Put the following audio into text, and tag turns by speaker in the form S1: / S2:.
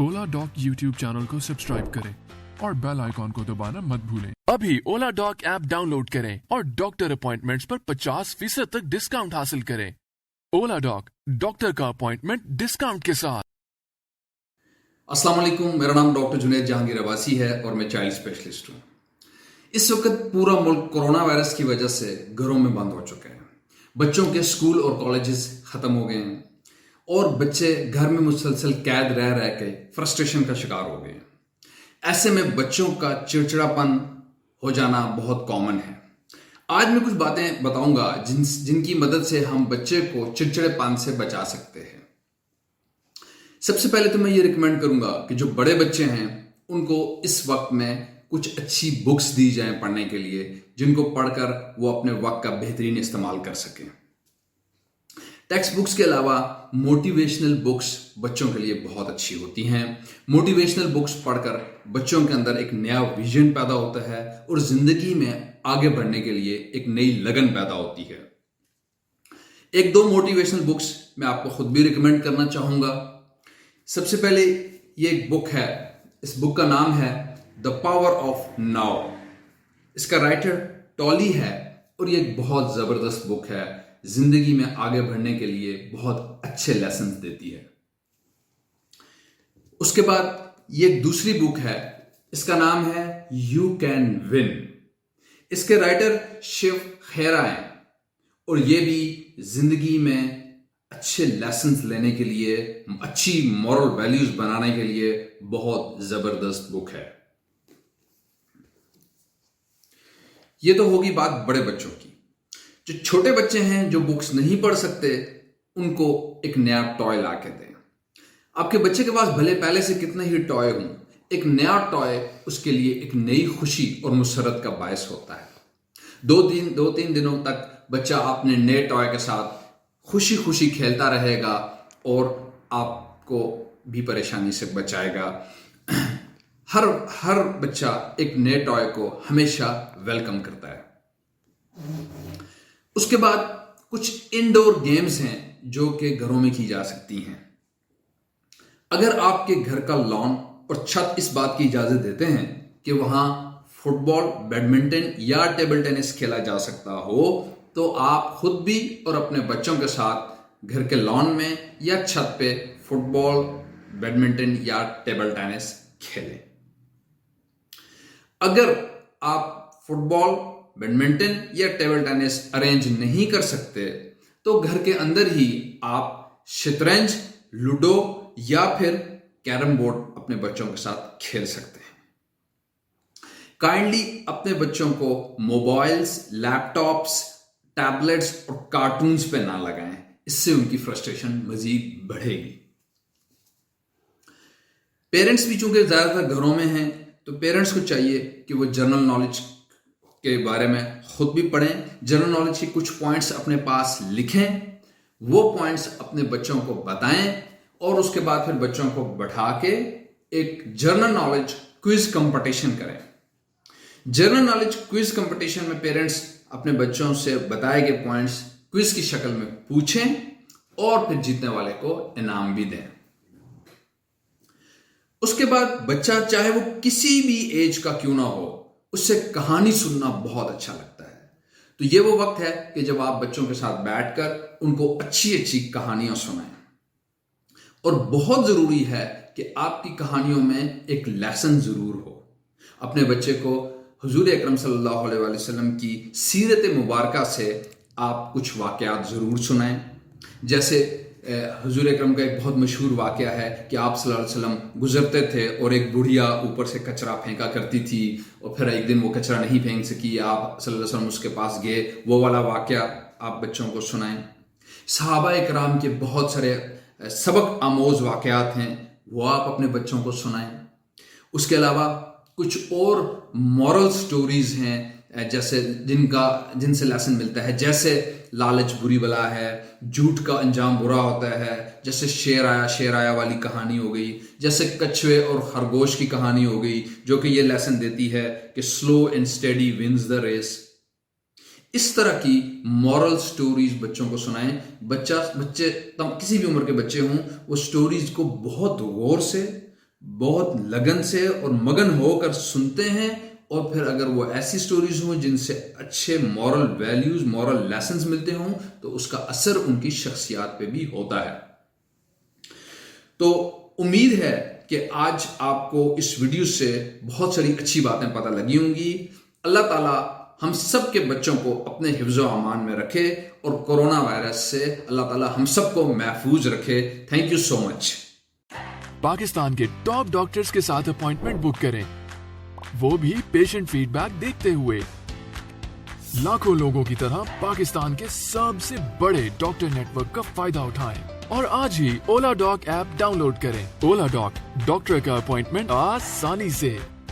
S1: ओला dock YouTube channel को subscribe करें और बेल आइकॉन को दबाना मत भूलें। अभी ओला डॉक ऐप डाउनलोड करें और डॉक्टर अपॉइंटमेंट्स पर 50% तक डिस्काउंट हासिल करें। ओला डॉक, डॉक्टर का अपॉइंटमेंट डिस्काउंट के साथ।
S2: अस्सलाम वालेकुम, मेरा नाम डॉक्टर जुनैद जहांगीर अब्बासी है और मैं चाइल्ड स्पेशलिस्ट हूँ। इस वक्त पूरा मुल्क कोरोना वायरस की वजह से घरों में बंद हो चुके हैं। बच्चों के स्कूल और कॉलेजेस खत्म हो गए हैं और बच्चे घर में मुसलसल कैद रह रह के फ्रस्ट्रेशन का शिकार हो गए हैं। ऐसे में बच्चों का चिड़चिड़ापन हो जाना बहुत कॉमन है। आज मैं कुछ बातें बताऊंगा जिनकी मदद से हम बच्चे को चिड़चिड़ेपन से बचा सकते हैं। सबसे पहले तो मैं ये रिकमेंड करूंगा कि जो बड़े बच्चे हैं उनको इस वक्त में कुछ अच्छी बुक्स दी जाएं पढ़ने के लिए, जिनको पढ़कर वो अपने वक्त का बेहतरीन इस्तेमाल कर सकें। टेक्स्ट बुक्स के अलावा मोटिवेशनल बुक्स बच्चों के लिए बहुत अच्छी होती हैं। मोटिवेशनल बुक्स पढ़कर बच्चों के अंदर एक नया विजन पैदा होता है और जिंदगी में आगे बढ़ने के लिए एक नई लगन पैदा होती है। एक दो मोटिवेशनल बुक्स मैं आपको खुद भी रिकमेंड करना चाहूंगा। सबसे पहले ये एक बुक है, इस बुक का नाम है द पावर ऑफ नाउ। इसका राइटर टॉली है और ये एक बहुत जबरदस्त बुक है, जिंदगी में आगे बढ़ने के लिए बहुत अच्छे लेसन देती है। उसके बाद ये एक दूसरी बुक है, इसका नाम है यू कैन विन। इसके राइटर शिव खेरा हैं और ये भी जिंदगी में अच्छे लेसन्स लेने के लिए, अच्छी मॉरल वैल्यूज बनाने के लिए बहुत जबरदस्त बुक है। ये तो होगी बात बड़े बच्चों की। जो छोटे बच्चे हैं जो बुक्स नहीं पढ़ सकते, उनको एक नया टॉय ला के दें। आपके बच्चे के पास भले पहले से कितने ही टॉय हों, एक नया टॉय उसके लिए एक नई खुशी और मुसरत का बायस होता है। दो तीन दिनों तक बच्चा अपने नए टॉय के साथ खुशी खुशी खेलता रहेगा और आपको भी परेशानी से बचाएगा। हर बच्चा एक नए टॉय को हमेशा वेलकम करता है। उसके बाद कुछ इंडोर गेम्स हैं जो कि घरों में की जा सकती हैं। अगर आपके घर का लॉन और छत इस बात की इजाजत देते हैं कि वहां फुटबॉल, बैडमिंटन या टेबल टेनिस खेला जा सकता हो, तो आप खुद भी और अपने बच्चों के साथ घर के लॉन में या छत पे फुटबॉल, बैडमिंटन या टेबल टेनिस खेलें। अगर आप फुटबॉल, बैडमिंटन या टेबल टेनिस अरेंज नहीं कर सकते, तो घर के अंदर ही आप शतरंज, लूडो या फिर कैरम बोर्ड अपने बच्चों के साथ खेल सकते हैं। काइंडली अपने बच्चों को मोबाइल्स, लैपटॉप्स, टैबलेट्स और कार्टून्स पे ना लगाएं, इससे उनकी फ्रस्ट्रेशन मजीद बढ़ेगी। पेरेंट्स भी चूंकि ज्यादातर घरों में हैं, तो पेरेंट्स को चाहिए कि वो जनरल नॉलेज के बारे में खुद भी पढ़ें, जनरल नॉलेज के कुछ पॉइंट्स अपने पास लिखें, वो पॉइंट्स अपने बच्चों को बताएं और उसके बाद फिर बच्चों को बैठा के एक जनरल नॉलेज क्विज कंपटीशन करें। जनरल नॉलेज क्विज कंपटीशन में पेरेंट्स अपने बच्चों से बताए गए पॉइंट्स क्विज की शक्ल में पूछें और फिर जीतने वाले को इनाम भी दें। उसके बाद बच्चा चाहे वो किसी भी एज का क्यों ना हो, उससे कहानी सुनना बहुत अच्छा लगता है। तो ये वो वक्त है कि जब आप बच्चों के साथ बैठकर उनको अच्छी अच्छी कहानियां सुनाएं। और बहुत जरूरी है कि आपकी कहानियों में एक लेसन जरूर हो। अपने बच्चे को हुजूर अकरम सल्लल्लाहु अलैहि वसल्लम की सीरत मुबारका से आप कुछ वाकयात जरूर सुनाएं। जैसे हुजूर अकरम का एक बहुत मशहूर वाकया है कि आप सल्लल्लाहु अलैहि वसल्लम गुजरते थे और एक बुढ़िया ऊपर से कचरा फेंका करती थी और फिर एक दिन वो कचरा नहीं फेंक सकी, आप सल्लल्लाहु अलैहि वसल्लम उसके पास गए। वो वाला वाकया आप बच्चों को सुनाएं। सहाबा इकराम के बहुत सारे सबक आमोज वाकयात हैं, वो आप अपने बच्चों को सुनाएं। उसके अलावा कुछ और मॉरल स्टोरीज हैं जैसे जिनसे लेसन मिलता है, जैसे लालच बुरी बला है, झूठ का अंजाम बुरा होता है, जैसे शेर आया वाली कहानी हो गई, जैसे कछुए और खरगोश की कहानी हो गई, जो कि ये लेसन देती है कि slow and steady wins the race. इस तरह की मॉरल स्टोरीज बच्चों को सुनाएं। बच्चे किसी भी उम्र के बच्चे हों, वो स्टोरीज को बहुत गौर से, بہت لگن سے اور مگن ہو کر سنتے ہیں، اور پھر اگر وہ ایسی سٹوریز ہوں جن سے اچھے مورل ویلیوز، مورل لیسنز ملتے ہوں، تو اس کا اثر ان کی شخصیات پہ بھی ہوتا ہے۔ تو امید ہے کہ آج آپ کو اس ویڈیو سے بہت ساری اچھی باتیں پتہ لگی ہوں گی۔ اللہ تعالیٰ ہم سب کے بچوں کو اپنے حفظ و امان میں رکھے، اور کورونا وائرس سے اللہ تعالیٰ ہم سب کو محفوظ رکھے۔ تھینک یو سو مچ۔
S1: پاکستان کے ٹاپ ڈاکٹرز کے ساتھ اپوائنٹمنٹ بک کریں، وہ بھی پیشنٹ فیڈ بیک دیکھتے ہوئے۔ لاکھوں لوگوں کی طرح پاکستان کے سب سے بڑے ڈاکٹر نیٹ ورک کا فائدہ اٹھائیں، اور آج ہی اولا ڈاک ایپ ڈاؤن لوڈ کریں۔ اولا ڈاک، ڈاکٹر کا اپوائنٹمنٹ آسانی سے۔